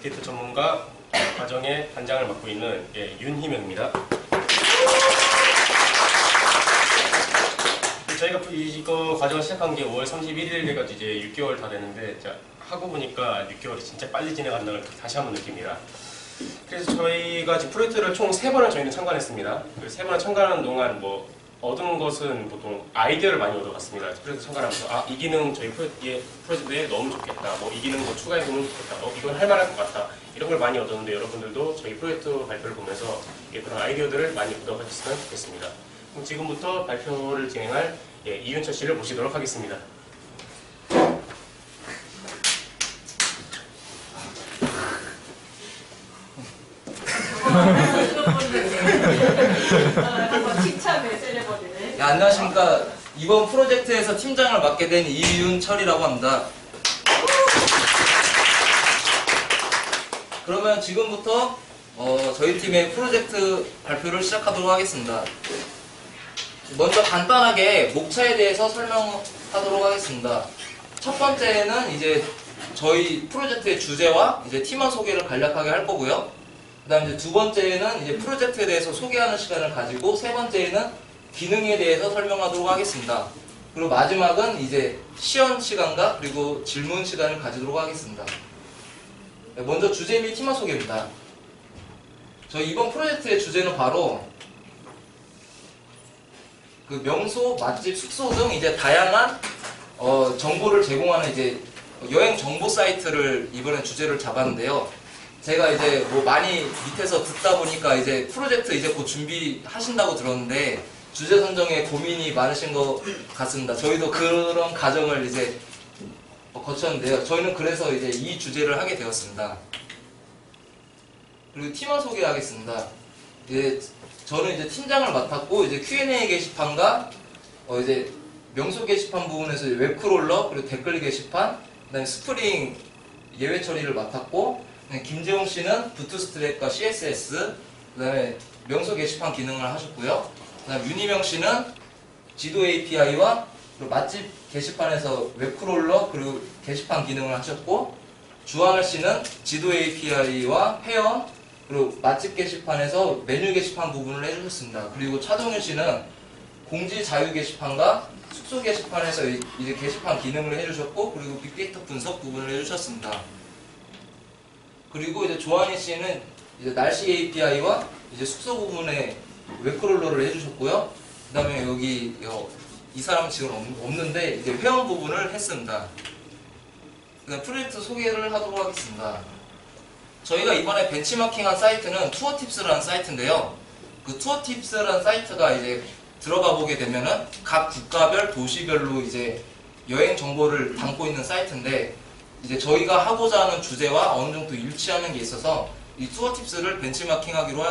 빅데이터 전문가 과정의 단장을 맡고 있는 윤희명입니다. 저희가 이거 과정을 시작한 게 5월 31일에까지 이제 6개월 다 됐는데 하고 보니까 6개월이 진짜 빨리 지나간다는 걸 다시 한번 느낍니다. 그래서 저희가 지금 프로젝트를 총 3번을 저희는 참관했습니다. 그 3번을 참관하는 동안 얻은 것은 보통 아이디어를 많이 얻어갔습니다. 프로젝트 참관하면서 이 기능 저희 프로젝트에 넣으면 좋겠다. 이 기능 추가해보면 좋겠다. 이건 할 만할 것 같다. 이런 걸 많이 얻었는데 여러분들도 저희 프로젝트 발표를 보면서 그런 아이디어들을 많이 얻어가셨으면 좋겠습니다. 그럼 지금부터 발표를 진행할 이윤철 씨를 모시도록 하겠습니다. 안녕하십니까. 이번 프로젝트에서 팀장을 맡게 된 이윤철이라고 합니다. 그러면 지금부터 저희 팀의 프로젝트 발표를 시작하도록 하겠습니다. 먼저 간단하게 목차에 대해서 설명하도록 하겠습니다. 첫 번째는 이제 저희 프로젝트의 주제와 이제 팀원 소개를 간략하게 할 거고요. 그 다음에 두 번째는 이제 프로젝트에 대해서 소개하는 시간을 가지고, 세 번째는 기능에 대해서 설명하도록 하겠습니다. 그리고 마지막은 이제 시연 시간과 그리고 질문 시간을 가지도록 하겠습니다. 먼저 주제 및 팀원 소개입니다. 저희 이번 프로젝트의 주제는 바로 그 명소, 맛집, 숙소 등 이제 다양한 정보를 제공하는 이제 여행 정보 사이트를 이번에 주제를 잡았는데요. 제가 이제 많이 밑에서 듣다 보니까 이제 프로젝트 이제 곧 준비하신다고 들었는데 주제 선정에 고민이 많으신 것 같습니다. 저희도 그런 과정을 이제 거쳤는데요. 저희는 그래서 이제 이 주제를 하게 되었습니다. 그리고 팀원 소개하겠습니다. 저는 이제 팀장을 맡았고, 이제 Q&A 게시판과 이제 명소 게시판 부분에서 웹크롤러, 그리고 댓글 게시판, 그다음에 스프링 예외 처리를 맡았고, 김재홍 씨는 부트스트랩과 CSS, 그다음에 명소 게시판 기능을 하셨고요. 그다음 윤희명 씨는 지도 API와 그리고 맛집 게시판에서 웹크롤러 그리고 게시판 기능을 하셨고, 주하늘 씨는 지도 API와 회원 그리고 맛집 게시판에서 메뉴 게시판 부분을 해주셨습니다. 그리고 차동윤 씨는 공지 자유 게시판과 숙소 게시판에서 이제 게시판 기능을 해주셨고, 그리고 빅데이터 분석 부분을 해주셨습니다. 그리고 이제 조한희 씨는 이제 날씨 API와 이제 숙소 부분에 웹크롤러를 해주셨고요. 그 다음에 여기 이 사람은 지금 없는데 이제 회원 부분을 했습니다. 그다음 프로젝트 소개를 하도록 하겠습니다. 저희가 이번에 벤치마킹한 사이트는 투어팁스라는 사이트인데요. 그 투어팁스라는 사이트가 이제 들어가 보게 되면은 각 국가별 도시별로 이제 여행 정보를 담고 있는 사이트인데, 이제 저희가 하고자 하는 주제와 어느 정도 일치하는 게 있어서 이 투어팁스를 벤치마킹하기로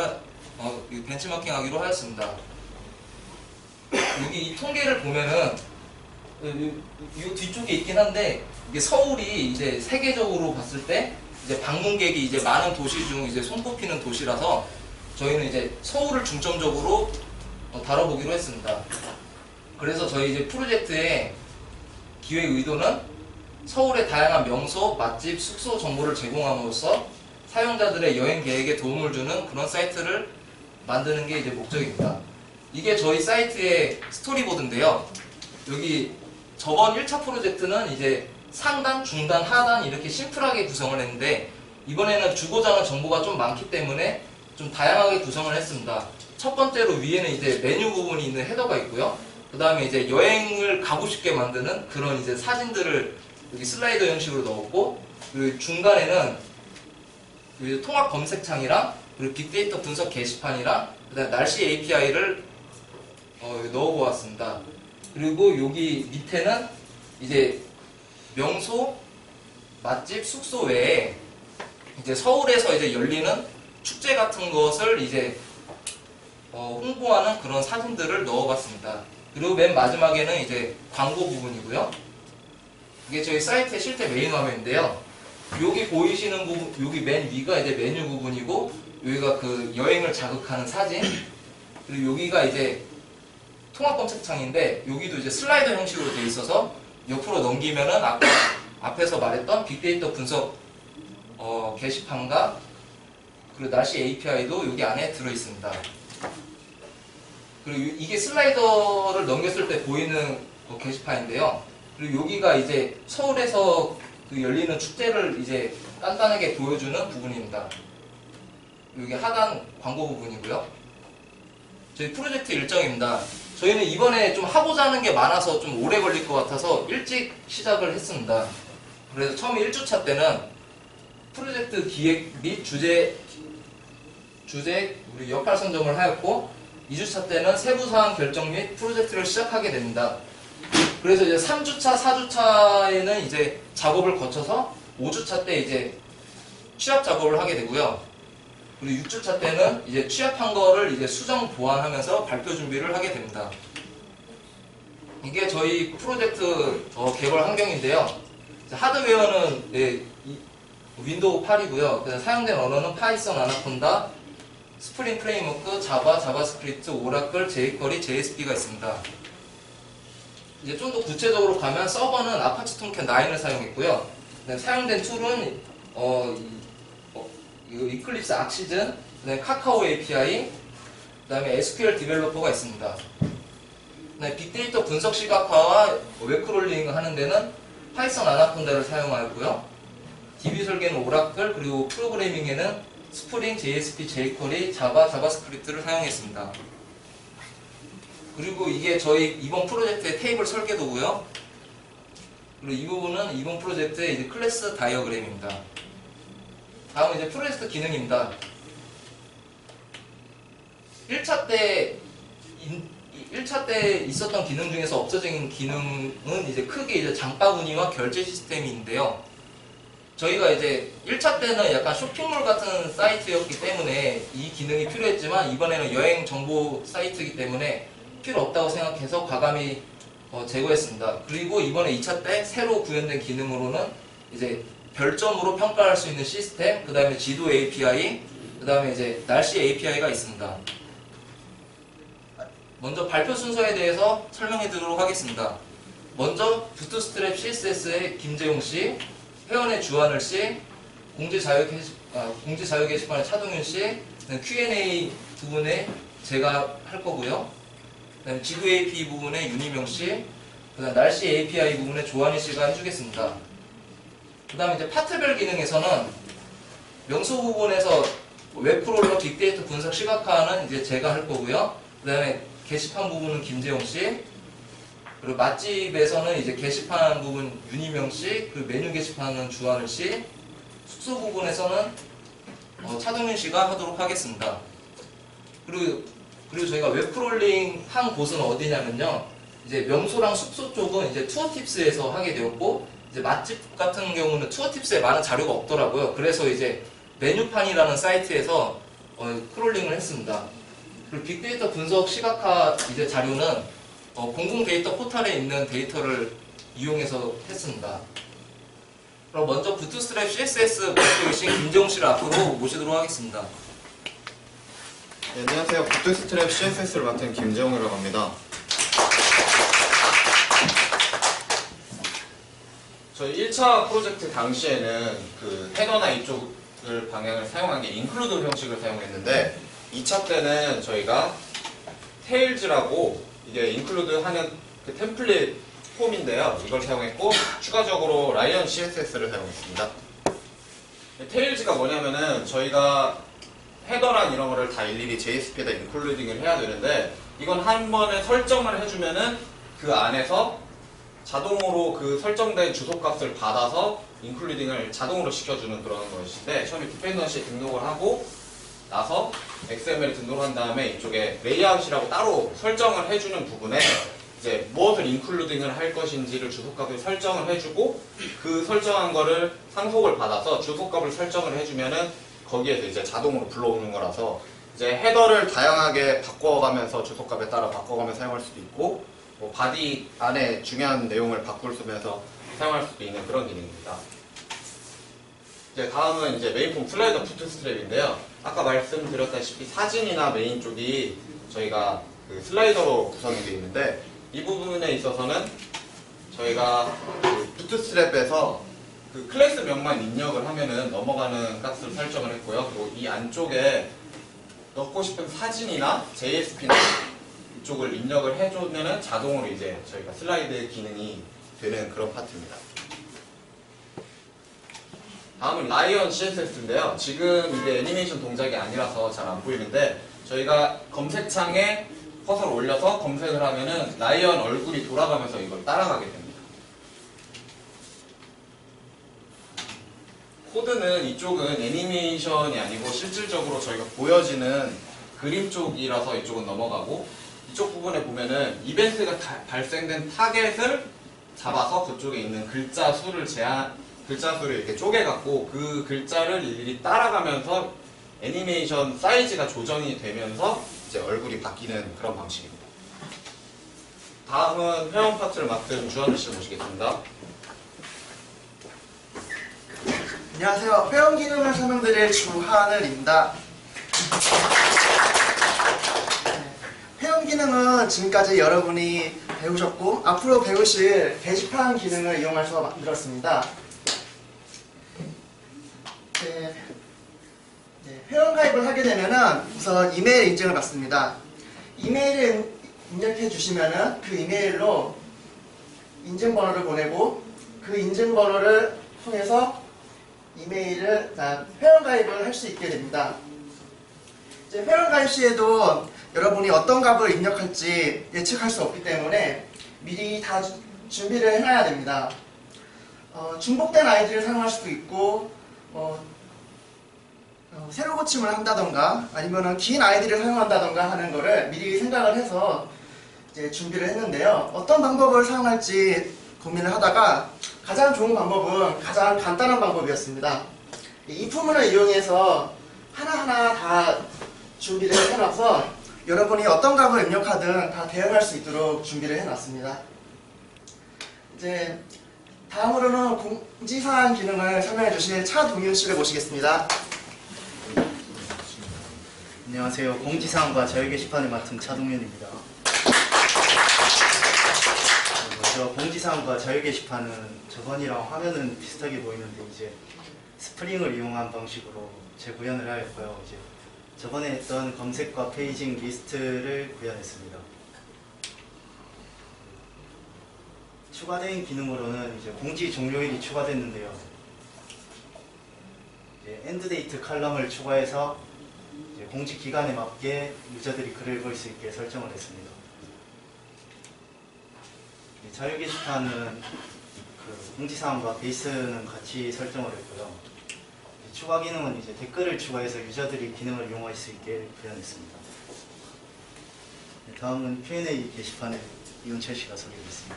하였습니다. 여기 이 통계를 보면은 이 뒤쪽에 있긴 한데, 이게 서울이 이제 세계적으로 봤을 때 이제 방문객이 이제 많은 도시 중 이제 손꼽히는 도시라서 저희는 이제 서울을 중점적으로 다뤄보기로 했습니다. 그래서 저희 이제 프로젝트의 기획 의도는 서울의 다양한 명소, 맛집, 숙소 정보를 제공함으로써 사용자들의 여행 계획에 도움을 주는 그런 사이트를 만드는 게 이제 목적입니다. 이게 저희 사이트의 스토리보드인데요. 여기 저번 1차 프로젝트는 이제 상단, 중단, 하단 이렇게 심플하게 구성을 했는데, 이번에는 주고자 하는 정보가 좀 많기 때문에 좀 다양하게 구성을 했습니다. 첫 번째로 위에는 이제 메뉴 부분이 있는 헤더가 있고요. 그 다음에 이제 여행을 가고 싶게 만드는 그런 이제 사진들을 여기 슬라이더 형식으로 넣었고, 그리고 중간에는 통합 검색창이랑 그리고 빅데이터 분석 게시판이랑 그다음에 날씨 API를 넣어보았습니다. 그리고 여기 밑에는 이제 명소, 맛집, 숙소 외에 이제 서울에서 이제 열리는 축제 같은 것을 이제 홍보하는 그런 사진들을 넣어봤습니다. 그리고 맨 마지막에는 이제 광고 부분이고요. 이게 저희 사이트의 실제 메인 화면인데요. 여기 보이시는 부분, 여기 맨 위가 이제 메뉴 부분이고, 여기가 그 여행을 자극하는 사진, 그리고 여기가 이제 통합 검색창인데, 여기도 이제 슬라이더 형식으로 되어 있어서 옆으로 넘기면은 아까 앞에서 말했던 빅데이터 분석 게시판과 그리고 날씨 API도 여기 안에 들어 있습니다. 그리고 이게 슬라이더를 넘겼을 때 보이는 게시판인데요. 그리고 여기가 이제 서울에서 그 열리는 축제를 이제 간단하게 보여주는 부분입니다. 여기 하단 광고 부분이고요. 저희 프로젝트 일정입니다. 저희는 이번에 좀 하고자 하는 게 많아서 좀 오래 걸릴 것 같아서 일찍 시작을 했습니다. 그래서 처음에 1주차 때는 프로젝트 기획 및 주제 우리 역할 선정을 하였고 2주차 때는 세부사항 결정 및 프로젝트를 시작하게 됩니다. 그래서 이제 3주차, 4주차에는 이제 작업을 거쳐서 5주차 때 이제 취합 작업을 하게 되고요. 그리고 6주차 때는 이제 취합한 거를 이제 수정 보완하면서 발표 준비를 하게 됩니다. 이게 저희 프로젝트 개발 환경인데요. 하드웨어는 윈도우 8이고요. 그래서 사용된 언어는 파이썬, 아나콘다, 스프링 프레임워크, 자바, 자바스크립트, 오라클, jQuery, JSP가 있습니다. 이제 좀 더 구체적으로 가면 서버는 아파치 톰캣 9을 사용했고요. 사용된 툴은 이클립스 악시즌, 그다음에 카카오 API, 그다음에 SQL 디벨로퍼가 있습니다. 빅데이터 분석 시각화와 웹크롤링 하는 데는 파이썬 아나콘다를 사용하였고요. DB 설계는 오라클, 그리고 프로그래밍에는 스프링, JSP, jQuery, 자바, 자바스크립트를 사용했습니다. 그리고 이게 저희 이번 프로젝트의 테이블 설계도고요. 그리고 이 부분은 이번 프로젝트의 이제 클래스 다이어그램입니다. 다음은 이제 프로젝트 기능입니다. 1차 때 있었던 기능 중에서 없어진 기능은 이제 크게 이제 장바구니와 결제 시스템인데요. 저희가 이제 1차 때는 약간 쇼핑몰 같은 사이트였기 때문에 이 기능이 필요했지만 이번에는 여행 정보 사이트이기 때문에 필요 없다고 생각해서 과감히 제거했습니다. 그리고 이번에 2차 때 새로 구현된 기능으로는 이제 별점으로 평가할 수 있는 시스템, 그 다음에 지도 API, 그 다음에 이제 날씨 API가 있습니다. 먼저 발표 순서에 대해서 설명해 드리도록 하겠습니다. 먼저 부트스트랩 CSS의 김재용 씨, 회원의 주한을 씨, 공지 자유 게시판의 차동윤 씨, Q&A 부분에 제가 할 거고요. 그다음에 지도 API 부분에 윤희명 씨, 그다음 날씨 API 부분에 조한희 씨가 해주겠습니다. 그다음에 이제 파트별 기능에서는 명소 부분에서 웹크롤러 빅데이터 분석 시각화는 이제 제가 할 거고요. 그다음에 게시판 부분은 김재용 씨, 그리고 맛집에서는 이제 게시판 부분 윤희명 씨, 그리고 메뉴 게시판은 주한을 씨, 숙소 부분에서는 차동윤 씨가 하도록 하겠습니다. 그리고 저희가 웹크롤링 한 곳은 어디냐면요. 이제 명소랑 숙소 쪽은 이제 투어팁스에서 하게 되었고, 이제 맛집 같은 경우는 투어팁스에 많은 자료가 없더라고요. 그래서 이제 메뉴판이라는 사이트에서 크롤링을 했습니다. 그리고 빅데이터 분석 시각화 이제 자료는 공공 데이터 포털에 있는 데이터를 이용해서 했습니다. 그럼 먼저 부트스트랩 CSS 맡고 계신 김재용 씨를 앞으로 모시도록 하겠습니다. 네, 안녕하세요. 부트스트랩 CSS를 맡은 김재홍이라고 합니다. 저희 1차 프로젝트 당시에는 그 헤더나 이쪽을 방향을 사용한 게 인클루드 형식을 사용했는데 2차 때는 저희가 테일즈라고 이게 인클루드 하는 그 템플릿 폼인데요. 이걸 사용했고 추가적으로 라이언 CSS를 사용했습니다. 테일즈가 뭐냐면은 저희가 헤더랑 이런 거를 다 일일이 JSP에다 인클루딩을 해야 되는데 이건 한 번에 설정을 해주면은 그 안에서 자동으로 그 설정된 주소값을 받아서 인클루딩을 자동으로 시켜주는 그런 것인데 처음에 디펜던시에 등록을 하고 나서 XML에 등록을 한 다음에 이쪽에 레이아웃이라고 따로 설정을 해주는 부분에 이제 무엇을 인클루딩을 할 것인지를 주소값을 설정을 해주고 그 설정한 거를 상속을 받아서 주소값을 설정을 해주면은 거기에서 이제 자동으로 불러오는 거라서 이제 헤더를 다양하게 바꿔가면서 주소값에 따라 바꿔가면서 사용할 수도 있고 뭐 바디 안에 중요한 내용을 바꾸면서 사용할 수도 있는 그런 기능입니다. 이제 다음은 이제 메인폼 슬라이더 부트스트랩인데요. 아까 말씀드렸다시피 사진이나 메인 쪽이 저희가 그 슬라이더로 구성이 되어 있는데 이 부분에 있어서는 저희가 그 부트스트랩에서 그 클래스 명만 입력을 하면은 넘어가는 값을 설정을 했고요. 그리고 이 안쪽에 넣고 싶은 사진이나 JSP나 이쪽을 입력을 해주면은 자동으로 이제 저희가 슬라이드 기능이 되는 그런 파트입니다. 다음은 라이언 CSS인데요. 지금 이게 애니메이션 동작이 아니라서 잘 안 보이는데 저희가 검색창에 커서를 올려서 검색을 하면은 라이언 얼굴이 돌아가면서 이걸 따라가게 됩니다. 코드는 이쪽은 애니메이션이 아니고 실질적으로 저희가 보여지는 그림 쪽이라서 이쪽은 넘어가고 이쪽 부분에 보면은 이벤트가 발생된 타겟을 잡아서 그쪽에 있는 글자 수를 이렇게 쪼개갖고 그 글자를 일일이 따라가면서 애니메이션 사이즈가 조정이 되면서 이제 얼굴이 바뀌는 그런 방식입니다. 다음은 회원 파트를 맡은 주한우 씨 모시겠습니다. 안녕하세요. 회원 기능을 설명드릴 주하늘입니다. 회원 기능은 지금까지 여러분이 배우셨고 앞으로 배우실 게시판 기능을 이용해서 만들었습니다. 회원 가입을 하게 되면은 우선 이메일 인증을 받습니다. 이메일을 입력해 주시면은 그 이메일로 인증번호를 보내고 그 인증번호를 통해서 이메일을 회원 가입을 할 수 있게 됩니다. 이제 회원 가입 시에도 여러분이 어떤 값을 입력할지 예측할 수 없기 때문에 미리 다 준비를 해놔야 됩니다. 중복된 아이디를 사용할 수도 있고 새로 고침을 한다던가 아니면 긴 아이디를 사용한다던가 하는 거를 미리 생각을 해서 이제 준비를 했는데요. 어떤 방법을 사용할지 고민을 하다가 가장 좋은 방법은 가장 간단한 방법이었습니다. 이 품문을 이용해서 하나하나 다 준비를 해놔서 여러분이 어떤 값을 입력하든 다 대응할 수 있도록 준비를 해놨습니다. 이제 다음으로는 공지사항 기능을 설명해 주실 차동윤 씨를 모시겠습니다. 안녕하세요. 공지사항과 자유 게시판을 맡은 차동윤입니다. 먼저 공지사항과 자유 게시판은 저번이랑 화면은 비슷하게 보이는데 이제 스프링을 이용한 방식으로 재구현을 하였고요. 이제 저번에 했던 검색과 페이징 리스트를 구현했습니다. 추가된 기능으로는 이제 공지 종료일이 추가됐는데요. 이제 엔드데이트 칼럼을 추가해서 이제 공지 기간에 맞게 유저들이 글을 볼 수 있게 설정을 했습니다. 자유 게시판은 그 공지사항과 베이스는 같이 설정을 했고요. 추가 기능은 이제 댓글을 추가해서 유저들이 기능을 이용할 수 있게 구현했습니다. 다음은 Q&A 게시판에 이훈철 씨가 소개하겠습니다.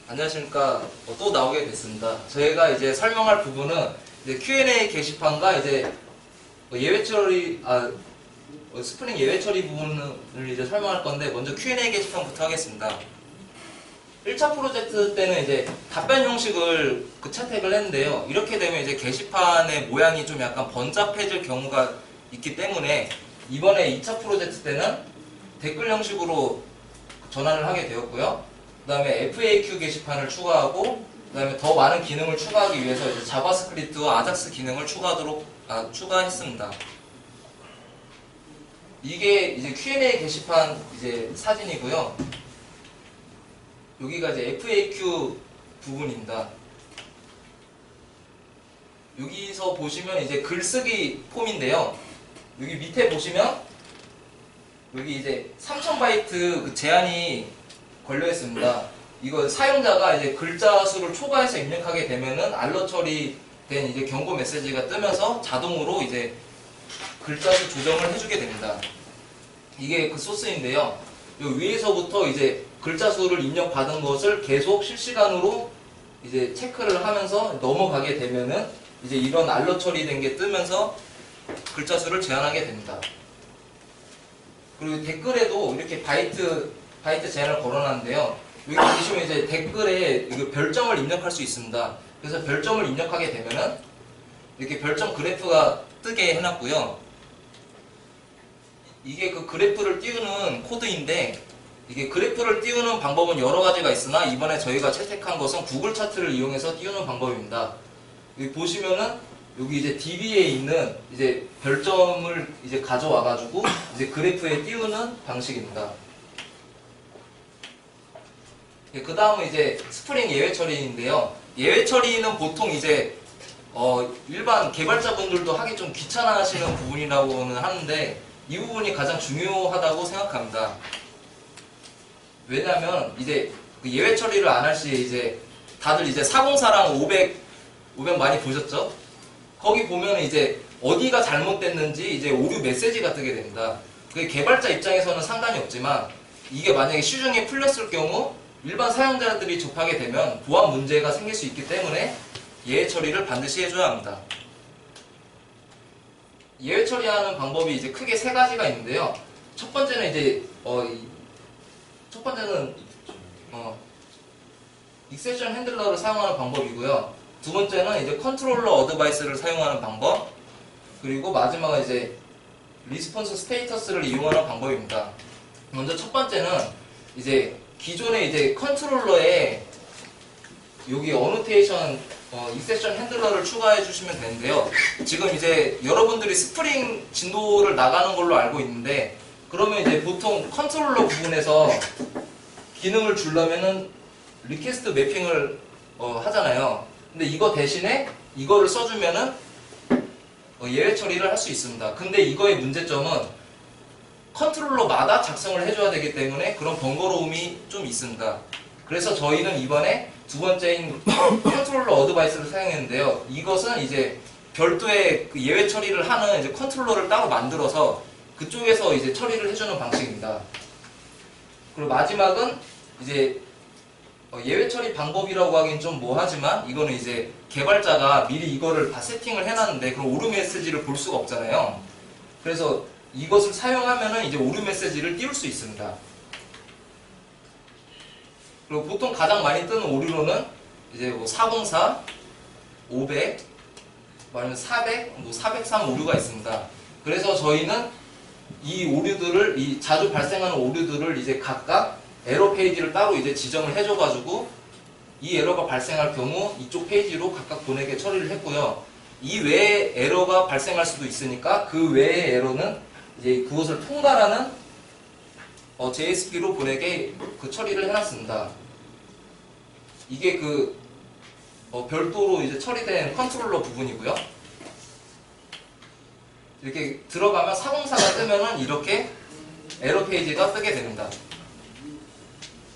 안녕하십니까. 또 나오게 됐습니다. 저희가 이제 설명할 부분은 이제 Q&A 게시판과 이제 예외 처리, 스프링 예외 처리 부분을 이제 설명할 건데 먼저 Q&A 게시판부터 하겠습니다. 1차 프로젝트 때는 이제 답변 형식을 채택을 했는데요. 이렇게 되면 이제 게시판의 모양이 좀 약간 번잡해질 경우가 있기 때문에 이번에 2차 프로젝트 때는 댓글 형식으로 전환을 하게 되었고요. 그 다음에 FAQ 게시판을 추가하고 그 다음에 더 많은 기능을 추가하기 위해서 이제 자바스크립트와 아작스 기능을 추가했습니다. 이게 이제 Q&A 게시판 이제 사진이고요. 여기가 이제 FAQ 부분입니다. 여기서 보시면 이제 글쓰기 폼인데요. 여기 밑에 보시면 여기 이제 3000바이트 제한이 걸려 있습니다. 이거 사용자가 이제 글자 수를 초과해서 입력하게 되면은 알러 처리된 이제 경고 메시지가 뜨면서 자동으로 이제 글자 수 조정을 해주게 됩니다. 이게 그 소스인데요. 요 위에서부터 이제 글자 수를 입력받은 것을 계속 실시간으로 이제 체크를 하면서 넘어가게 되면은 이제 이런 알러 처리된 게 뜨면서 글자 수를 제한하게 됩니다. 그리고 댓글에도 이렇게 바이트 제한을 걸어놨는데요. 여기 보시면 이제 댓글에 이거 별점을 입력할 수 있습니다. 그래서 별점을 입력하게 되면은 이렇게 별점 그래프가 뜨게 해놨고요. 이게 그 그래프를 띄우는 코드인데 이게 그래프를 띄우는 방법은 여러 가지가 있으나 이번에 저희가 채택한 것은 구글 차트를 이용해서 띄우는 방법입니다. 여기 보시면은 여기 이제 DB에 있는 이제 별점을 이제 가져와 가지고 이제 그래프에 띄우는 방식입니다. 그 다음은 이제 스프링 예외 처리인데요. 예외 처리는 보통 이제 일반 개발자분들도 하기 좀 귀찮아하시는 부분이라고는 하는데 이 부분이 가장 중요하다고 생각합니다. 왜냐하면 이제 그 예외 처리를 안 할 시에 이제 다들 이제 404랑 500 많이 보셨죠? 거기 보면 이제 어디가 잘못됐는지 이제 오류 메시지가 뜨게 됩니다. 그게 개발자 입장에서는 상관이 없지만 이게 만약에 시중에 풀렸을 경우 일반 사용자들이 접하게 되면 보안 문제가 생길 수 있기 때문에 예외 처리를 반드시 해줘야 합니다. 예외 처리하는 방법이 이제 크게 세 가지가 있는데요. 첫 번째는 이제 첫 번째는 익셉션 핸들러를 사용하는 방법이고요. 두 번째는 이제 컨트롤러 어드바이스를 사용하는 방법, 그리고 마지막은 이제 리스폰스 스테이터스를 이용하는 방법입니다. 먼저 첫 번째는 이제 기존의 이제 컨트롤러에 여기 어노테이션 익셉션 핸들러를 추가해 주시면 되는데요. 지금 이제 여러분들이 스프링 진도를 나가는 걸로 알고 있는데 그러면 이제 보통 컨트롤러 부분에서 기능을 주려면은 리퀘스트 매핑을 하잖아요. 근데 이거 대신에 이거를 써주면은 예외 처리를 할 수 있습니다. 근데 이거의 문제점은 컨트롤러마다 작성을 해줘야 되기 때문에 그런 번거로움이 좀 있습니다. 그래서 저희는 이번에 두 번째인 컨트롤러 어드바이스를 사용했는데요. 이것은 이제 별도의 그 예외 처리를 하는 이제 컨트롤러를 따로 만들어서 그쪽에서 이제 처리를 해주는 방식입니다. 그리고 마지막은 이제 예외 처리 방법이라고 하긴 좀 뭐하지만 이거는 이제 개발자가 미리 이거를 다 세팅을 해놨는데 그럼 오류 메시지를 볼 수가 없잖아요. 그래서 이것을 사용하면은 이제 오류 메시지를 띄울 수 있습니다. 그리고 보통 가장 많이 뜨는 오류로는 이제 뭐 404, 500, 아니면 400, 뭐 403 오류가 있습니다. 그래서 저희는 이 오류들을, 이 자주 발생하는 오류들을 이제 각각 에러 페이지를 따로 이제 지정을 해줘가지고 이 에러가 발생할 경우 이쪽 페이지로 각각 보내게 처리를 했고요. 이 외에 에러가 발생할 수도 있으니까 그 외의 에러는 이제 그것을 통달하는 JSP로 보내게 그 처리를 해놨습니다. 이게 그 별도로 이제 처리된 컨트롤러 부분이고요. 이렇게 들어가면 404가 뜨면은 이렇게 에러 페이지가 뜨게 됩니다.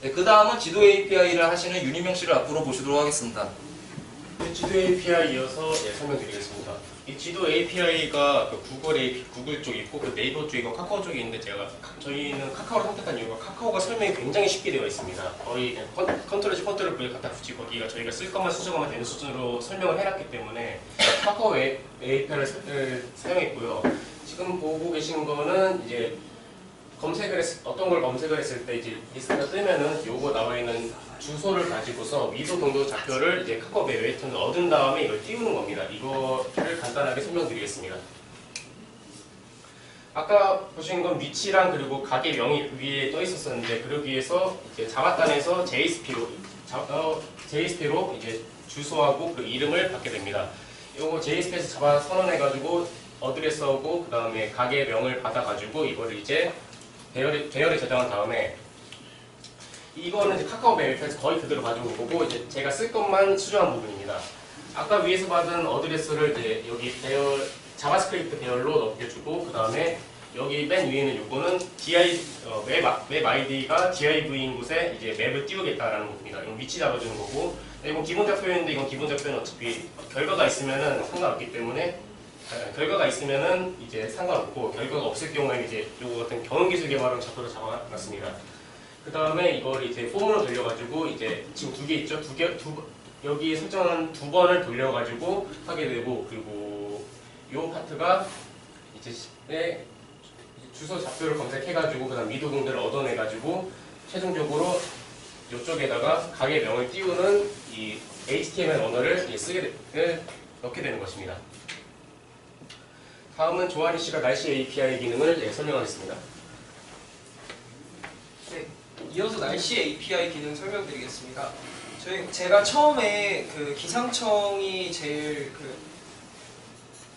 네, 그 다음은 지도 API를 하시는 윤희명 씨를 앞으로 보시도록 하겠습니다. 지도 API 이어서 설명드리겠습니다. 이 지도 API가 그 구글 쪽 있고 그 네이버 쪽이고 카카오 쪽이 있는데 저희는 카카오를 선택한 이유가 카카오가 설명이 굉장히 쉽게 되어 있습니다. 거의 컨트롤 V 갖다 붙이고 거기가 저희가 쓸 것만 수정하면 되는 수준으로 설명을 해놨기 때문에 카카오 API를 사용했고요. 지금 보고 계신 거는 이제 어떤 걸 검색을 했을 때 이제 리스트가 뜨면은 요거 나와 있는 주소를 가지고서 위도 동도 좌표를 이제 카카오 웹웨이터를 얻은 다음에 이걸 띄우는 겁니다. 이거를 간단하게 설명드리겠습니다. 아까 보신 건 위치랑 그리고 가게 명이 위에 떠 있었었는데 그러기 위해서 이제 자바단에서 JSP로 이제 주소하고 그 이름을 받게 됩니다. 요거 JSP에서 잡아 선언해가지고 어드레스하고 그 다음에 가게 명을 받아가지고 이거를 이제 계열에 저장한 다음에 이거는 이제 카카오 웹에서 거의 그대로 가져온 거고 이제 제가 쓸 것만 수정한 부분입니다. 아까 위에서 받은 어드레스를 이제 여기 자바스크립트 배열로 넘겨주고 그 다음에 여기 맨 위에는 요거는 웹 아이디가 div인 곳에 이제 맵을 띄우겠다라는 겁니다. 이건 위치 잡아주는 거고 이건 기본 좌표인데 이건 기본 좌표는 어차피 결과가 있으면은 상관없기 때문에 결과가 있으면은 이제 상관없고 결과가 없을 경우에는 이제 요거 같은 경험기술 개발은 좌표로 잡아놨습니다. 그 다음에 이걸 이제 폼으로 돌려가지고 이제 지금 두 개 있죠? 여기 설정한 두 번을 돌려가지고 하게 되고 그리고 요 파트가 이제 주소 좌표를 검색해가지고 그다음 미도 공들을 얻어내가지고 최종적으로 이쪽에다가 가게 명을 띄우는 이 HTML 언어를 넣게 되는 것입니다. 다음은 조아리 씨가 날씨 API 기능을 설명하겠습니다. 네. 이어서 날씨 API 기능 설명드리겠습니다. 제가 처음에 그 기상청이 제일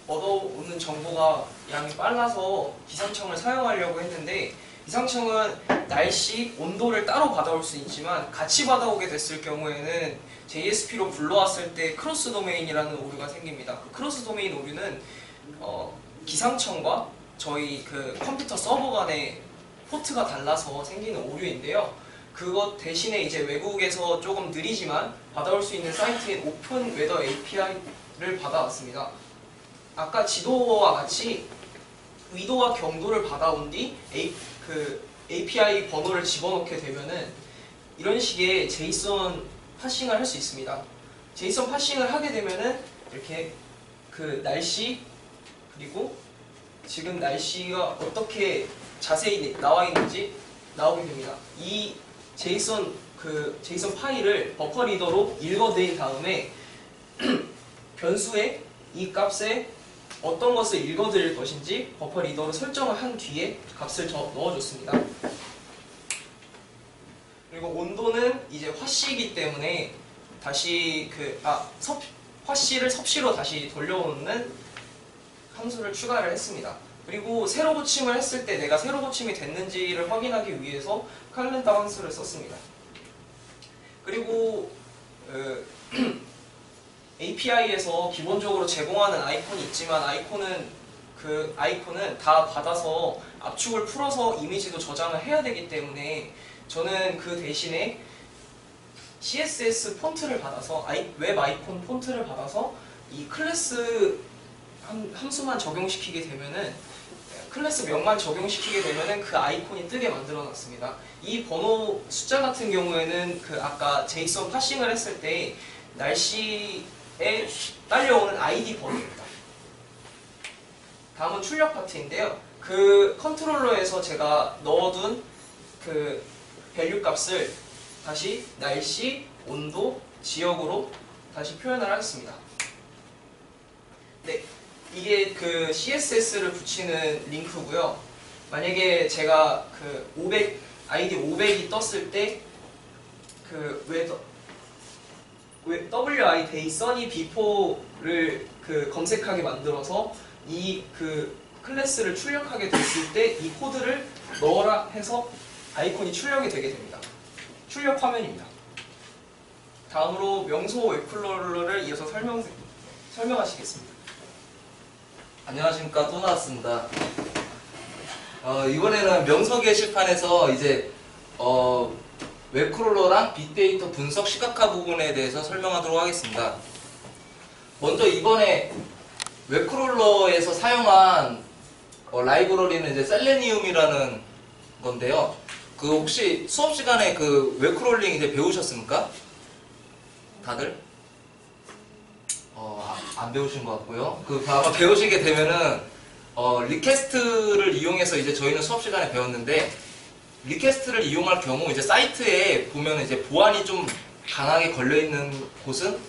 얻어오는 정보가 양이 빨라서 기상청을 사용하려고 했는데, 기상청은 날씨, 온도를 따로 받아올 수 있지만 같이 받아오게 됐을 경우에는 JSP로 불러왔을 때 크로스 도메인이라는 오류가 생깁니다. 그 크로스 도메인 오류는 기상청과 저희 그 컴퓨터 서버 간의 포트가 달라서 생기는 오류인데요. 그것 대신에 이제 외국에서 조금 느리지만 받아올 수 있는 사이트인 오픈 웨더 API를 받아왔습니다. 아까 지도와 같이 위도와 경도를 받아온 뒤 API 번호를 집어넣게 되면은 이런 식의 제이슨 파싱을 할 수 있습니다. 제이슨 파싱을 하게 되면은 이렇게 그 날씨, 그리고 지금 날씨가 어떻게 자세히 나와 있는지 나오게 됩니다. 이 제이슨 파일을 버퍼 리더로 읽어드린 다음에 변수에 이 값에 어떤 것을 읽어드릴 것인지 버퍼 리더로 설정을 한 뒤에 값을 넣어줬습니다. 그리고 온도는 이제 화씨이기 때문에 다시 화씨를 섭씨로 다시 돌려오는 함수를 추가를 했습니다. 그리고 세로 고침을 했을 때 내가 세로 고침이 됐는지를 확인하기 위해서 칼렌더 함수를 썼습니다. 그리고 API에서 기본적으로 제공하는 아이콘이 있지만 그 아이콘은 다 받아서 압축을 풀어서 이미지도 저장을 해야 되기 때문에 저는 그 대신에 CSS 폰트를 받아서 웹 아이콘 폰트를 받아서 이 클래스 함수만 적용시키게 되면은, 클래스 명만 적용시키게 되면은 그 아이콘이 뜨게 만들어 놨습니다. 이 번호 숫자 같은 경우에는 그 아까 제이슨 파싱을 했을 때 날씨에 딸려오는 ID 번호입니다. 다음은 출력 파트인데요. 그 컨트롤러에서 제가 넣어둔 그 밸류 값을 다시 날씨, 온도, 지역으로 다시 표현을 하겠습니다. 네, 이게 그 CSS를 붙이는 링크고요. 만약에 제가 그 아이디 500이 떴을 때 그 WI day sunny before를 그 검색하게 만들어서 이 그 클래스를 출력하게 됐을 때 이 코드를 넣어라 해서 아이콘이 출력이 되게 됩니다. 출력 화면입니다. 다음으로 명소 웹크롤러를 이어서 설명하시겠습니다. 안녕하십니까, 또 나왔습니다. 이번에는 명소 게시판에서 이제 웹크롤러랑 빅데이터 분석 시각화 부분에 대해서 설명하도록 하겠습니다. 먼저 이번에 웹크롤러에서 사용한 라이브러리는 이제 셀레니움이라는 건데요. 그 혹시 수업 시간에 그 웹크롤링 이제 배우셨습니까? 다들? 안 배우신 것 같고요. 아마 배우시게 되면은 리퀘스트를 이용해서 이제 저희는 수업 시간에 배웠는데, 리퀘스트를 이용할 경우 이제 사이트에 보면 이제 보안이 좀 강하게 걸려 있는 곳은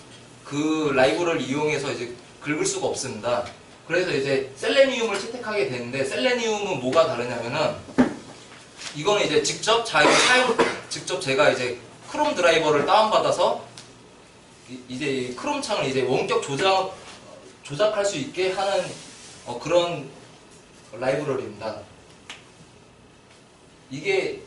그 라이브러리를 이용해서 이제 긁을 수가 없습니다. 그래서 이제 셀레니움을 채택하게 되는데, 셀레니움은 뭐가 다르냐면은 이거는 이제 직접 제가 이제 크롬 드라이버를 다운받아서 이제 크롬 창을 이제 원격 조작할 수 있게 하는 그런 라이브러리입니다. 이게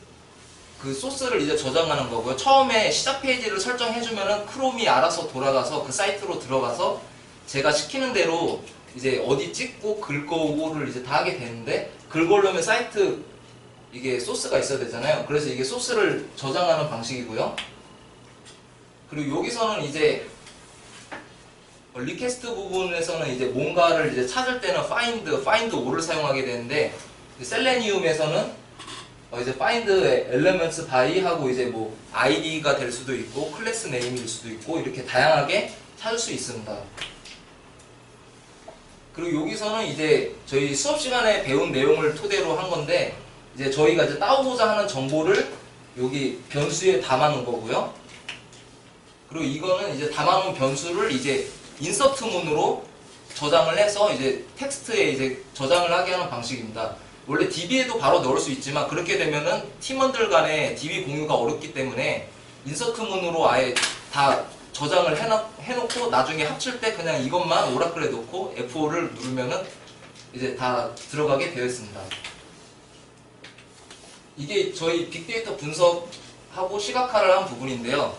그 소스를 이제 저장하는 거고요. 처음에 시작 페이지를 설정해주면은 크롬이 알아서 돌아가서 그 사이트로 들어가서 제가 시키는 대로 이제 어디 찍고 긁어오고를 이제 다 하게 되는데, 긁어오려면 사이트 이게 소스가 있어야 되잖아요. 그래서 이게 소스를 저장하는 방식이고요. 그리고 여기서는 이제 리퀘스트 부분에서는 이제 뭔가를 이제 찾을 때는 find all을 사용하게 되는데, 셀레니움에서는 이제 find elements by 하고 이제 뭐 id가 될 수도 있고 클래스 네임일 수도 있고 이렇게 다양하게 찾을 수 있습니다. 그리고 여기서는 이제 저희 수업 시간에 배운 내용을 토대로 한 건데, 이제 저희가 이제 따오고자 하는 정보를 여기 변수에 담아놓은 거고요. 그리고 이거는 이제 담아놓은 변수를 이제 인서트문으로 저장을 해서 이제 텍스트에 이제 저장을 하게 하는 방식입니다. 원래 DB에도 바로 넣을 수 있지만 그렇게 되면은 팀원들 간에 DB 공유가 어렵기 때문에 인서트문으로 아예 다 저장을 해놓고 나중에 합칠 때 그냥 이것만 오라클에 넣고 F5를 누르면은 이제 다 들어가게 되어 있습니다. 이게 저희 빅데이터 분석하고 시각화를 한 부분인데요.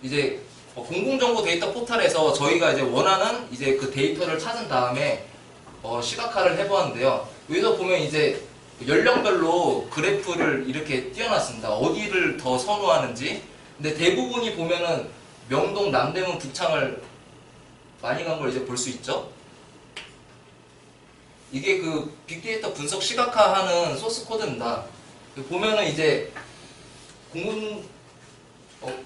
이제 공공정보 데이터 포털에서 저희가 이제 원하는 이제 그 데이터를 찾은 다음에 시각화를 해보았는데요. 여기서 보면 이제 연령별로 그래프를 이렇게 띄워놨습니다. 어디를 더 선호하는지. 근데 대부분이 보면은 명동, 남대문, 북창을 많이 간 걸 이제 볼 수 있죠. 이게 그 빅데이터 분석 시각화하는 소스 코드입니다. 보면은 이제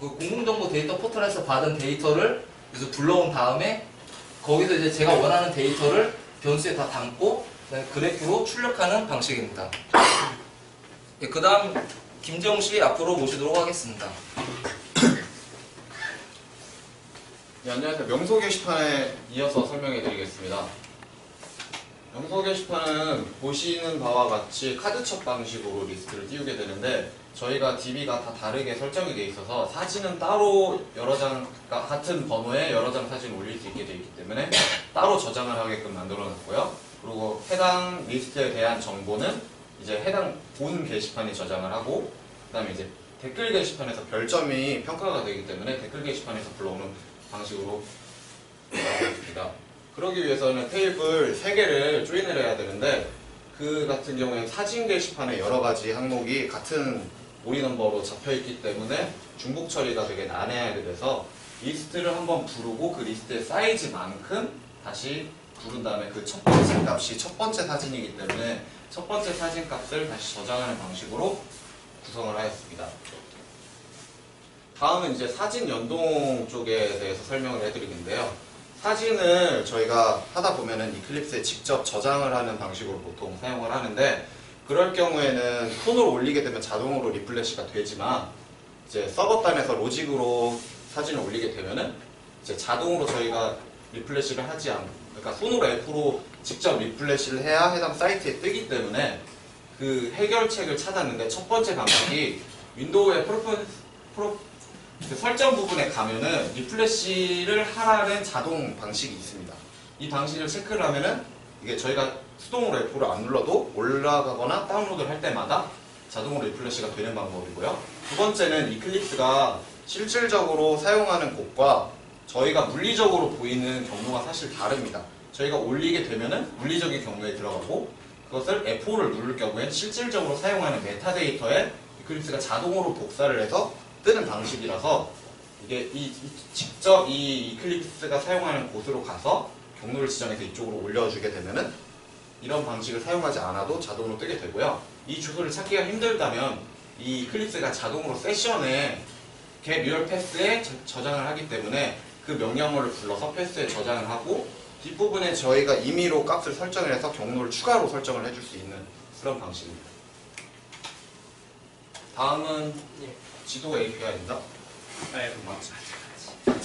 공공정보 데이터 포털에서 받은 데이터를 그래서 불러온 다음에 거기서 이제 제가 원하는 데이터를 변수에 다 담고 그래프로 출력하는 방식입니다. 그 다음 김재홍 씨 앞으로 모시도록 하겠습니다. 네, 안녕하세요. 명소 게시판에 이어서 설명해 드리겠습니다. 명소 게시판은 보시는 바와 같이 카드첩 방식으로 리스트를 띄우게 되는데 저희가 DB가 다 다르게 설정이 되어 있어서 사진은 따로 여러 장, 그러니까 같은 번호에 여러 장 사진을 올릴 수 있게 되어 있기 때문에 따로 저장을 하게끔 만들어 놨고요. 그리고 해당 리스트에 대한 정보는 이제 해당 본 게시판에 저장을 하고 그 다음에 이제 댓글 게시판에서 별점이 평가가 되기 때문에 댓글 게시판에서 불러오는 방식으로 나오고 있습니다. 그러기 위해서는 테이블 3개를 조인을 해야 되는데 그 같은 경우에 사진 게시판에 여러 가지 항목이 같은 오리 넘버로 잡혀 있기 때문에 중복 처리가 되게 난해하게 돼서 리스트를 한번 부르고 그 리스트의 사이즈만큼 다시 부른 다음에 그 첫 번째 값이 첫 번째 사진이기 때문에 첫 번째 사진 값을 다시 저장하는 방식으로 구성을 하였습니다. 다음은 이제 사진 연동 쪽에 대해서 설명을 해드리는데요. 사진을 저희가 하다 보면은 이클립스에 직접 저장을 하는 방식으로 보통 사용을 하는데 그럴 경우에는 폰으로 올리게 되면 자동으로 리플래시가 되지만 이제 서버단에서 로직으로 사진을 올리게 되면은 이제 자동으로 저희가 리플래시를 하지 않고 그러니까 손으로 F로 직접 리플래시를 해야 해당 사이트에 뜨기 때문에 그 해결책을 찾았는데 첫 번째 방식이 윈도우의 그 설정 부분에 가면은 리플래시를 하라는 자동 방식이 있습니다. 이 방식을 체크를 하면은 이게 저희가 수동으로 F를 안 눌러도 올라가거나 다운로드를 할 때마다 자동으로 리플래시가 되는 방법이고요. 두 번째는 이클립스가 실질적으로 사용하는 곳과 저희가 물리적으로 보이는 경로가 사실 다릅니다. 저희가 올리게 되면은 물리적인 경로에 들어가고 그것을 F5를 누를 경우에 실질적으로 사용하는 메타데이터에 이클립스가 자동으로 복사를 해서 뜨는 방식이라서 이게 직접 이 이클립스가 사용하는 곳으로 가서 경로를 지정해서 이쪽으로 올려주게 되면은 이런 방식을 사용하지 않아도 자동으로 뜨게 되고요. 이 주소를 찾기가 힘들다면 이 이클립스가 자동으로 세션에 get real pass에 저장을 하기 때문에 그 명령어를 불러서 패스에 저장을 하고 뒷부분에 저희가 임의로 값을 설정을 해서 경로를 추가로 설정을 해줄 수 있는 그런 방식입니다. 다음은 지도 API입니다.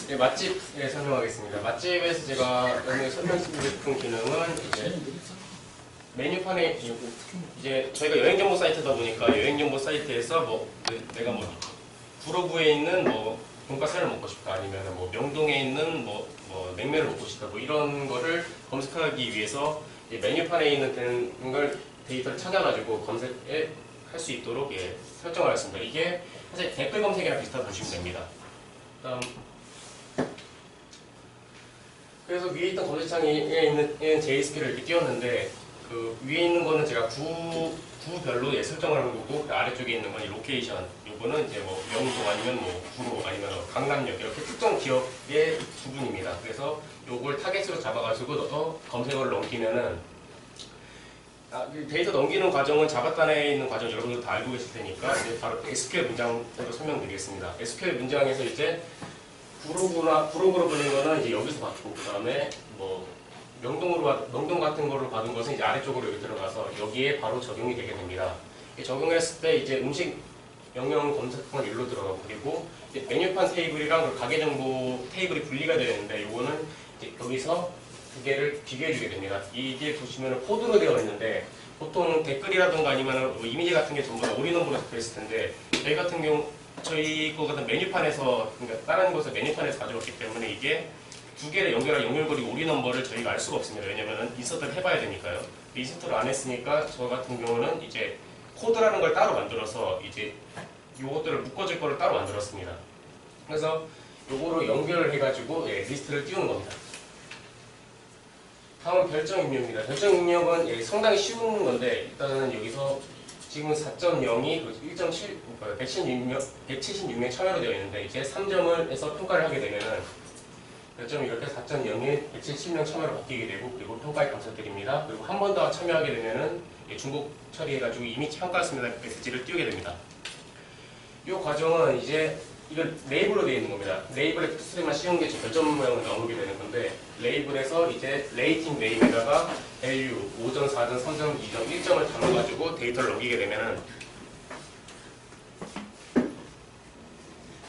네, 맛집에 설명하겠습니다. 맛집에서 제가 오늘 설명드리고 싶은 기능은 이제 메뉴판에 이제 저희가 여행정보 사이트다 보니까 여행정보 사이트에서 뭐 내가 뭐 구로구에 있는 뭐 돈가스를 먹고 싶다 아니면 뭐 명동에 있는 뭐 냉면을 먹고 싶다 뭐 이런 거를 검색하기 위해서 메뉴판에 있는 걸 데이터를 찾아가지고 검색할 수 있도록 설정을 했습니다. 이게 사실 댓글 검색이랑 비슷하다고 보시면 됩니다. 다음 그래서 위에 있던 검색창에 있는 JSP를 이렇게 띄웠는데 그 위에 있는 거는 제가 구별로 설정을 한 거고 그 아래쪽에 있는 건 이 로케이션 요거는 이제 뭐 명동 아니면 뭐 구로 아니면 강남역 이렇게 특정 기업의 부분입니다. 그래서 요걸 타겟으로 잡아가지고 검색어를 넘기면은 데이터 넘기는 과정은 자바단에 있는 과정 여러분들 다 알고 계실 테니까 이제 바로 SQL 문장으로 설명드리겠습니다. SQL 문장에서 이제 구로구로 보낸 거는 이제 여기서 받고 그다음에 뭐 명동 같은 거를 받은 것은 이제 아래쪽으로 여기 들어가서 여기에 바로 적용이 되게 됩니다. 적용했을 때 이제 음식 명령 검색어가 일로 들어가고 그리고 이제 메뉴판 테이블이랑 그 가게 정보 테이블이 분리가 되는데 요거는 이제 여기서 두 개를 비교해 주게 됩니다. 이게 보시면 코드로 되어 있는데 보통 댓글이라든가 아니면 뭐 이미지 같은 게 전부 다 올인원으로 적혀 있을 텐데 저희 거 같은 메뉴판에서 그러니까 다른 곳에 메뉴판에서 가져왔기 때문에 이게 두 개를 연결한 연결고리 올인 넘버를 저희가 알 수가 없습니다. 왜냐면은 인서트를 해봐야 되니까요. 인서트를 안 했으니까 저 같은 경우는 이제 코드라는 걸 따로 만들어서 이제 요것들을 묶어줄 거를 따로 만들었습니다. 그래서 요거로 연결을 해가지고 리스트를 띄우는 겁니다. 다음은 별점 입력입니다. 별점 입력은 상당히 쉬운 건데 일단은 여기서 지금 4.0이 1.7, 176명 참여로 되어 있는데 이제 3점을 해서 평가를 하게 되면은 별점이 이렇게 4.0에 170명 참여로 바뀌게 되고 그리고 평가에 감사드립니다. 그리고 한 번 더 참여하게 되면은 중복 처리해가지고 이미 평가했습니다 메시지를 띄우게 됩니다. 이 과정은 이제 이건 레이블로 되어 있는 겁니다. 레이블의 특수리만 씌운 게 별점 모양으로 나오게 되는 건데 레이블에서 이제 레이팅 네임에다가 value 5점, 4점, 3점, 2점, 1점을 담아가지고 데이터를 넘기게 되면은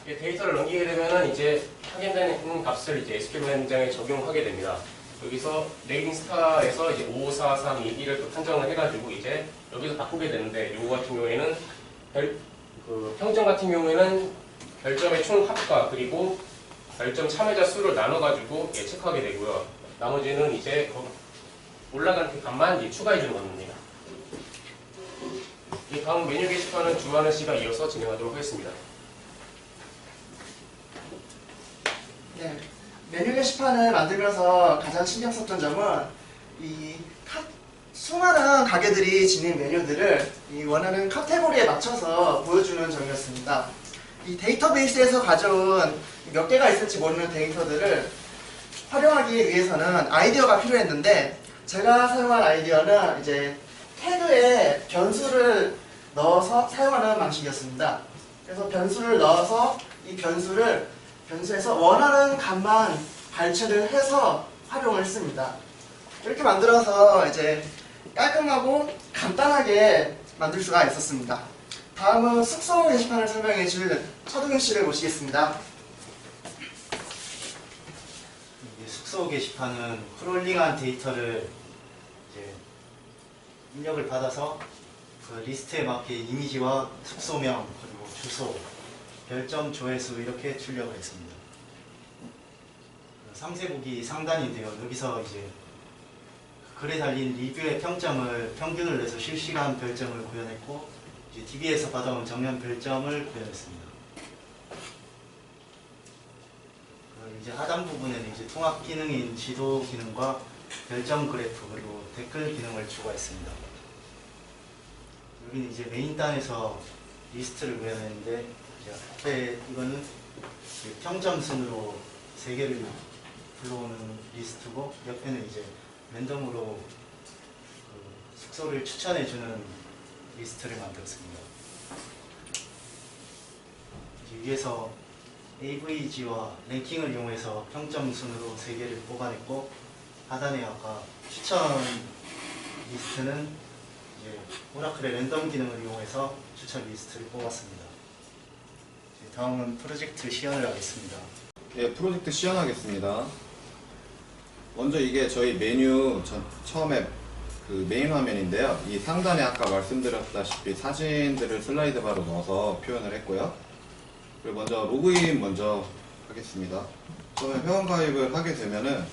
데이터를 넘기게 되면은 이제 확인되는 값을 이제 SQL 현장에 적용하게 됩니다. 여기서 레이팅 스타에서 이제 5, 4, 3, 2, 1을 또 판정을 해가지고 이제 여기서 바꾸게 되는데 요거 같은 경우에는 평점 같은 경우에는 별점의 총 합과 그리고 별점 참여자 수를 나눠가지고 체크하게 되고요. 나머지는 이제 올라가는 값만 이제 추가해주는 겁니다. 이 다음 메뉴 게시판은 주하는 씨가 이어서 진행하도록 하겠습니다. 네, 메뉴 게시판을 만들면서 가장 신경 썼던 점은 수많은 가게들이 지닌 메뉴들을 원하는 카테고리에 맞춰서 보여주는 점이었습니다. 이 데이터베이스에서 가져온 몇 개가 있을지 모르는 데이터들을 활용하기 위해서는 아이디어가 필요했는데 제가 사용한 아이디어는 이제 태그에 변수를 넣어서 사용하는 방식이었습니다. 그래서 변수를 넣어서 이 변수에서 원하는 값만 발췌를 해서 활용을 했습니다. 이렇게 만들어서 이제 깔끔하고 간단하게 만들 수가 있었습니다. 다음은 숙소 게시판을 설명해 줄 차동현 씨를 모시겠습니다. 숙소 게시판은 크롤링한 데이터를 이제 입력을 받아서 그 리스트에 맞게 이미지와 숙소명 그리고 주소, 별점, 조회수 이렇게 출력을 했습니다. 3세 보기 상단인데요. 여기서 이제 글에 달린 리뷰의 평균을 내서 실시간 별점을 구현했고 DB에서 받아온 정면 별점을 구현했습니다. 이제 하단 부분에는 이제 통합 기능인 지도 기능과 별점 그래프 그리고 댓글 기능을 추가했습니다. 여기는 이제 메인 단에서 리스트를 구현했는데 앞에 이거는 평점 순으로 3개를 불러오는 리스트고 옆에는 이제 랜덤으로 숙소를 추천해주는 리스트를 만들었습니다. 위에서 AVG와 랭킹을 이용해서 평점 순으로 3개를 뽑아냈고 하단에 아까 추천 리스트는 이제 오라클의 랜덤 기능을 이용해서 추천 리스트를 뽑았습니다. 다음은 프로젝트 시연을 하겠습니다. 예, 프로젝트 시연하겠습니다. 먼저 이게 저희 메뉴 처음에 그 메인 화면인데요. 이 상단에 아까 말씀드렸다시피 사진들을 슬라이드 바로 넣어서 표현을 했고요. 그리고 먼저 로그인 먼저 하겠습니다. 처음에 회원 가입을 하게 되면은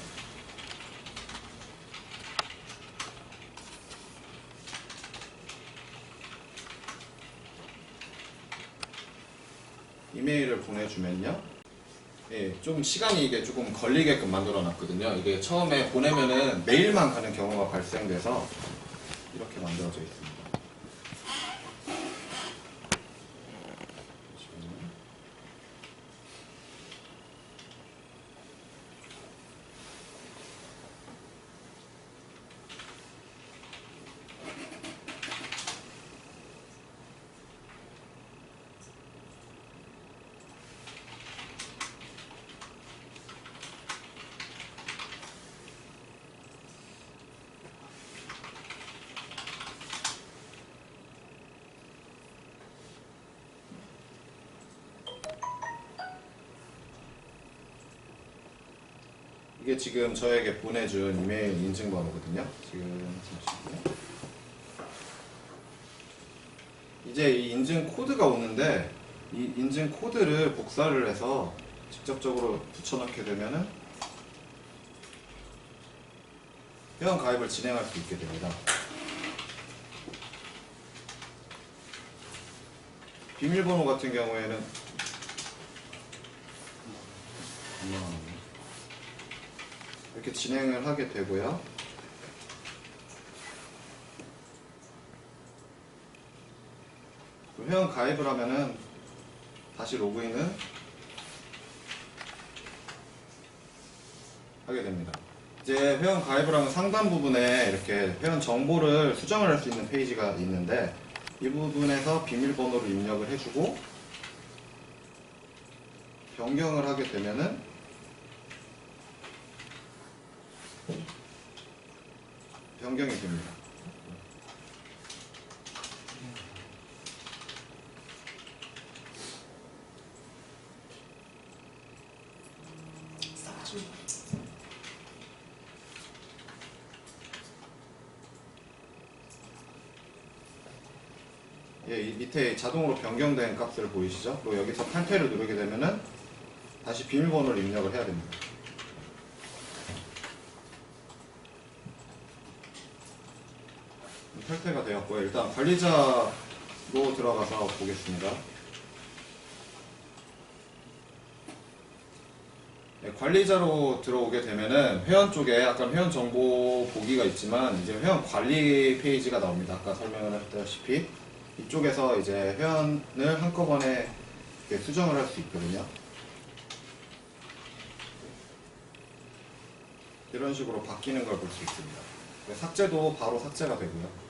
이메일을 보내주면요. 예, 좀 시간이 이게 조금 걸리게끔 만들어 놨거든요. 이게 처음에 보내면은 메일만 가는 경우가 발생돼서 이렇게 만들어져 있습니다. 이게 지금 저에게 보내준 이메일 인증번호거든요. 지금 잠시만요. 이제 이 인증 코드가 오는데 이 인증 코드를 복사를 해서 직접적으로 붙여넣게 되면은 회원 가입을 진행할 수 있게 됩니다. 비밀번호 같은 경우에는 이렇게 진행을 하게 되고요. 회원 가입을 하면은 다시 로그인을 하게 됩니다. 이제 회원 가입을 하면 상단 부분에 이렇게 회원 정보를 수정을 할 수 있는 페이지가 있는데 이 부분에서 비밀번호를 입력을 해주고 변경을 하게 되면은 변경이 됩니다. 예, 이 밑에 자동으로 변경된 값을 보이시죠? 그리고 여기서 탈퇴를 누르게 되면은 다시 비밀번호를 입력을 해야 됩니다. 탈퇴가 되었고요. 일단 관리자로 들어가서 보겠습니다. 네, 관리자로 들어오게 되면은 회원 쪽에 아까 회원 정보 보기가 있지만 이제 회원 관리 페이지가 나옵니다. 아까 설명을 했다시피 이쪽에서 이제 회원을 한꺼번에 이렇게 수정을 할 수 있거든요. 이런 식으로 바뀌는 걸 볼 수 있습니다. 삭제도 바로 삭제가 되고요.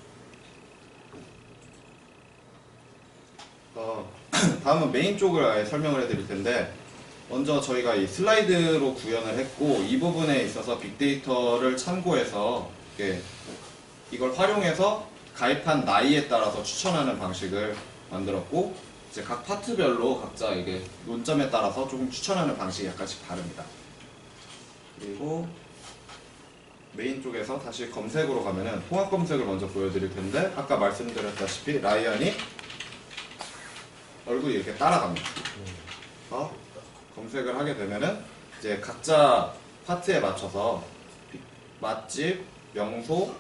다음은 메인 쪽을 아예 설명을 해드릴 텐데 먼저 저희가 이 슬라이드로 구현을 했고 이 부분에 있어서 빅데이터를 참고해서 이걸 활용해서 가입한 나이에 따라서 추천하는 방식을 만들었고 이제 각 파트별로 각자 이게 논점에 따라서 조금 추천하는 방식이 약간씩 다릅니다. 그리고 메인 쪽에서 다시 검색으로 가면은 통합 검색을 먼저 보여드릴 텐데 아까 말씀드렸다시피 라이언이 얼굴이 이렇게 따라갑니다. 검색을 하게 되면은 이제 각자 파트에 맞춰서 맛집, 명소,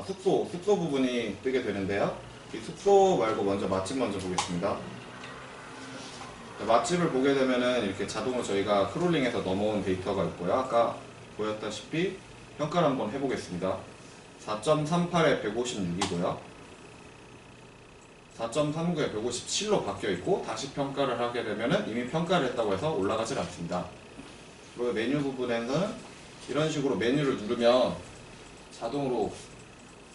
숙소 부분이 뜨게 되는데요. 이 숙소 말고 먼저 맛집 먼저 보겠습니다. 맛집을 보게 되면은 이렇게 자동으로 저희가 크롤링해서 넘어온 데이터가 있고요. 아까 보였다시피 평가를 한번 해보겠습니다. 4.38에 156이고요. 4.39에 157로 바뀌어 있고 다시 평가를 하게 되면은 이미 평가를 했다고 해서 올라가질 않습니다. 그리고 메뉴 부분에는 이런 식으로 메뉴를 누르면 자동으로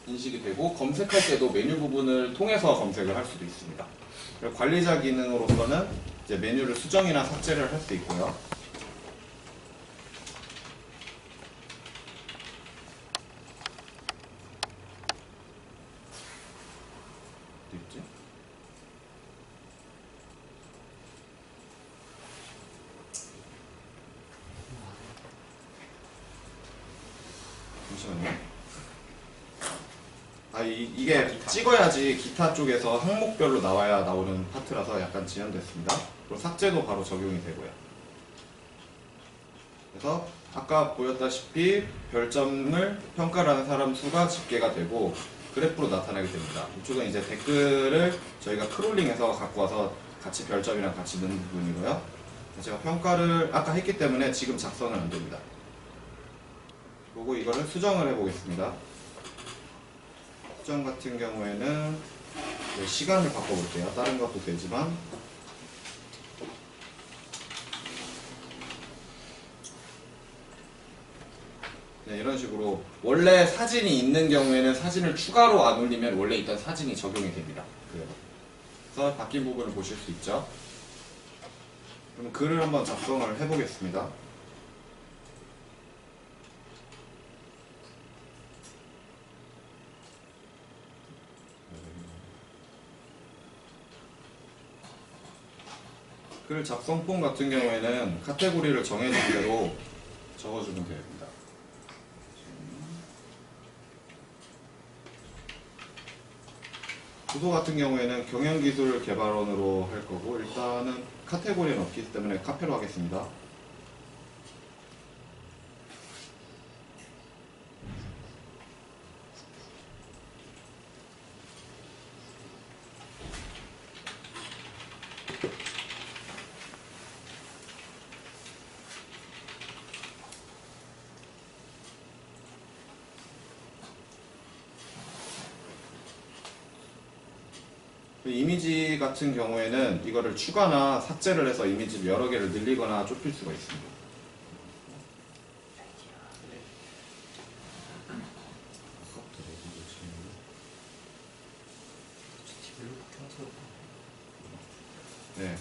인식이 되고 검색할 때도 메뉴 부분을 통해서 검색을 할 수도 있습니다. 그리고 관리자 기능으로서는 이제 메뉴를 수정이나 삭제를 할 수 있고요. 어디 있지? 잠시만요. 이게 찍어야지 기타 쪽에서 항목별로 나와야 나오는 파트라서 약간 지연됐습니다. 그리고 삭제도 바로 적용이 되고요. 그래서 아까 보였다시피 별점을 평가를 하는 사람 수가 집계가 되고 그래프로 나타나게 됩니다. 이쪽은 이제 댓글을 저희가 크롤링해서 갖고 와서 같이 별점이랑 같이 넣는 부분이고요. 제가 평가를 아까 했기 때문에 지금 작성은 안 됩니다. 그리고 이거를 수정을 해보겠습니다. 수정 같은 경우에는 시간을 바꿔볼게요. 다른 것도 되지만 네, 이런 식으로 원래 사진이 있는 경우에는 사진을 추가로 안 올리면 원래 있던 사진이 적용이 됩니다. 그래서 바뀐 부분을 보실 수 있죠. 그럼 글을 한번 작성을 해보겠습니다. 글 작성폰 같은 경우에는 카테고리를 정해진 대로 적어주면 됩니다. 주소 같은 경우에는 경영기술개발원으로 할 거고 일단은 카테고리는 없기 때문에 카페로 하겠습니다. 이미지 같은 경우에는 이거를 추가나 삭제를 해서 이미지를 여러 개를 늘리거나 좁힐 수가 있습니다. 네.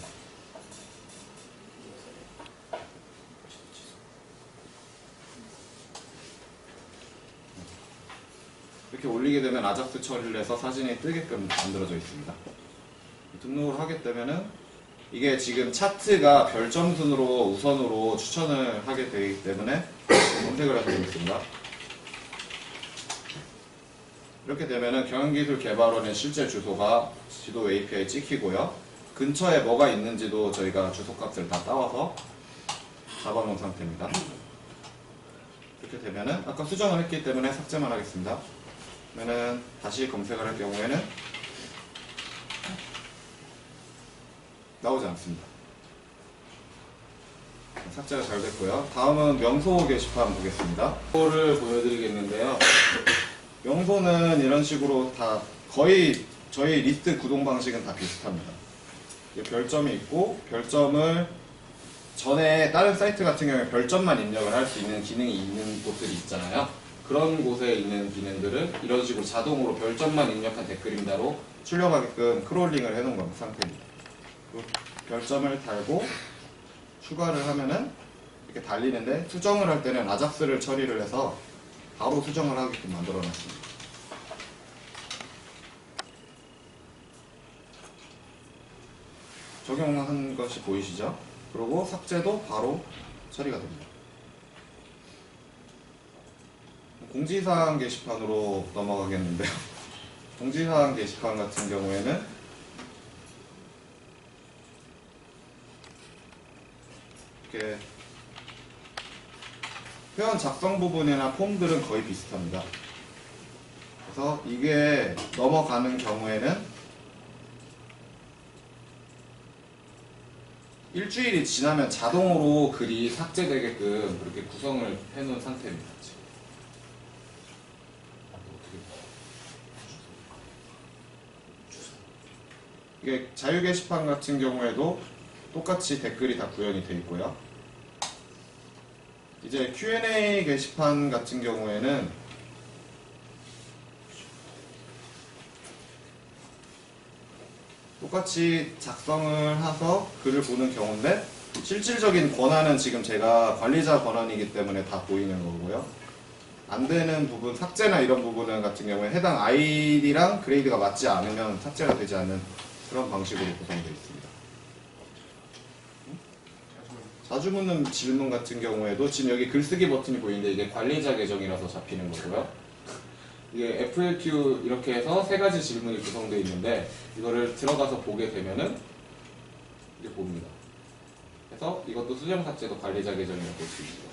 이렇게 올리게 되면 아작스 처리를 해서 사진이 뜨게끔 만들어져 있습니다. 등록을 하게 되면은 이게 지금 차트가 별점 순으로 우선으로 추천을 하게 되기 때문에 검색을 하게 되겠습니다. 이렇게 되면은 경영기술개발원의 실제 주소가 지도 API에 찍히고요. 근처에 뭐가 있는지도 저희가 주소값을 다 따와서 잡아놓은 상태입니다. 이렇게 되면은 아까 수정을 했기 때문에 삭제만 하겠습니다. 그러면은 다시 검색을 할 경우에는 나오지 않습니다. 삭제가 잘 됐고요. 다음은 명소 게시판 보겠습니다. 명소를 보여드리겠는데요. 명소는 이런 식으로 다 거의 저희 리스트 구동 방식은 다 비슷합니다. 별점이 있고 별점을 전에 다른 사이트 같은 경우에 별점만 입력을 할 수 있는 기능이 있는 곳들이 있잖아요. 그런 곳에 있는 기능들을 이런 식으로 자동으로 별점만 입력한 댓글입니다로 출력하게끔 크롤링을 해놓은 상태입니다. 별점을 달고 추가를 하면은 이렇게 달리는데 수정을 할 때는 아작스를 처리를 해서 바로 수정을 하게끔 만들어 놨습니다. 적용한 것이 보이시죠? 그리고 삭제도 바로 처리가 됩니다. 공지사항 게시판으로 넘어가겠는데요. 공지사항 게시판 같은 경우에는 이렇게 회원 작성 부분이나 폼들은 거의 비슷합니다. 그래서 이게 넘어가는 경우에는 일주일이 지나면 자동으로 글이 삭제되게끔 그렇게 구성을 해놓은 상태입니다. 이게 자유 게시판 같은 경우에도 똑같이 댓글이 다 구현이 되어 있고요. 이제 Q&A 게시판 같은 경우에는 똑같이 작성을 해서 글을 보는 경우인데 실질적인 권한은 지금 제가 관리자 권한이기 때문에 다 보이는 거고요. 안 되는 부분, 삭제나 이런 부분은 같은 경우에 해당 아이디랑 그레이드가 맞지 않으면 삭제가 되지 않는 그런 방식으로 구성되어 있습니다. 자주 묻는 질문 같은 경우에도 지금 여기 글쓰기 버튼이 보이는데 이게 관리자 계정이라서 잡히는 거고요. 이게 FAQ 이렇게 해서 세 가지 질문이 구성되어 있는데 이거를 들어가서 보게 되면은 이제 봅니다. 그래서 이것도 수정 삭제도 관리자 계정이라고 볼 수 있습니다.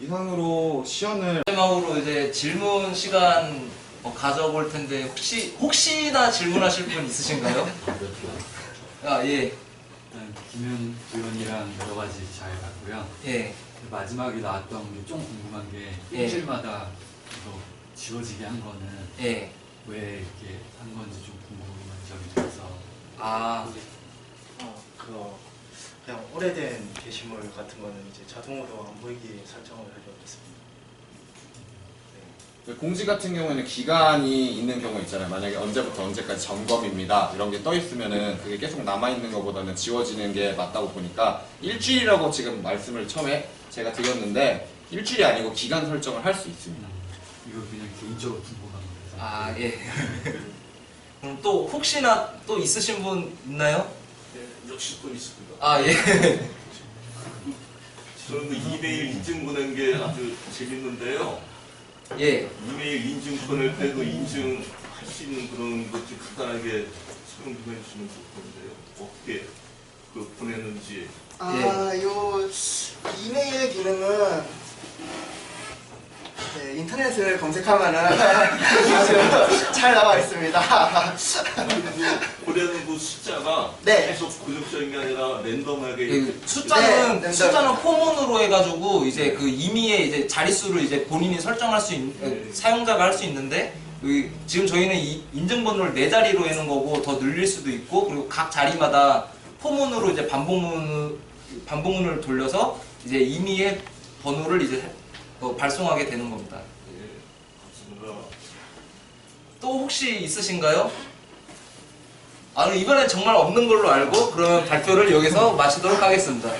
이상으로 시연을 마지막으로 이제 질문 시간 가져볼 텐데 혹시나 질문하실 분 있으신가요? 아 예. 일단 김현 의원이랑 여러 가지 잘 봤고요. 예. 마지막에 나왔던 게 좀 궁금한 게 예. 일주일마다 이거 지워지게 한 거는 예. 왜 이렇게 한 건지 좀 궁금한 점이 있어서. 아 그거 그냥 오래된 게시물 같은 거는 이제 자동으로 안 보이게 설정을 하려고 했습니다. 공지 같은 경우에는 기간이 있는 경우 있잖아요. 만약에 언제부터 언제까지 점검입니다. 이런 게 떠 있으면은 그게 계속 남아 있는 것보다는 지워지는 게 맞다고 보니까 일주일이라고 지금 말씀을 처음에 제가 드렸는데 일주일이 아니고 기간 설정을 할 수 있습니다. 이거 그냥 개인적으로 궁금한 거라서. 아 예. 그럼 또 혹시나 또 있으신 분 있나요? 역시 또 있습니다. 아 예. 저는 그 이메일 인증 보낸 게 아주 재밌는데요. 예. 이메일 인증 보낼 때도 인증할 수 있는 그런 것 좀 간단하게 설명 좀 해주시면 좋을 건데요. 어떻게 그 보냈는지. 요 이메일 기능은 네, 인터넷을 검색하면은 아주 잘 나와 있습니다. 보내는 그 숫자가 네. 계속 고정적인 게 아니라 랜덤하게 그 숫자는 네, 숫자는 포문으로 해가지고 이제 그 임의의 이제 자릿수를 이제 본인이 설정할 수 있는 사용자가 할 수 있는데 지금 저희는 이 인증번호를 4자리로 해놓은 거고 더 늘릴 수도 있고 그리고 각 자리마다 포문으로 이제 반복문을 돌려서 이제 임의의 번호를 이제 발송하게 되는 겁니다. 예, 맞습니다. 또 혹시 있으신가요? 이번엔 정말 없는 걸로 알고 그러면 발표를 여기서 마치도록 하겠습니다.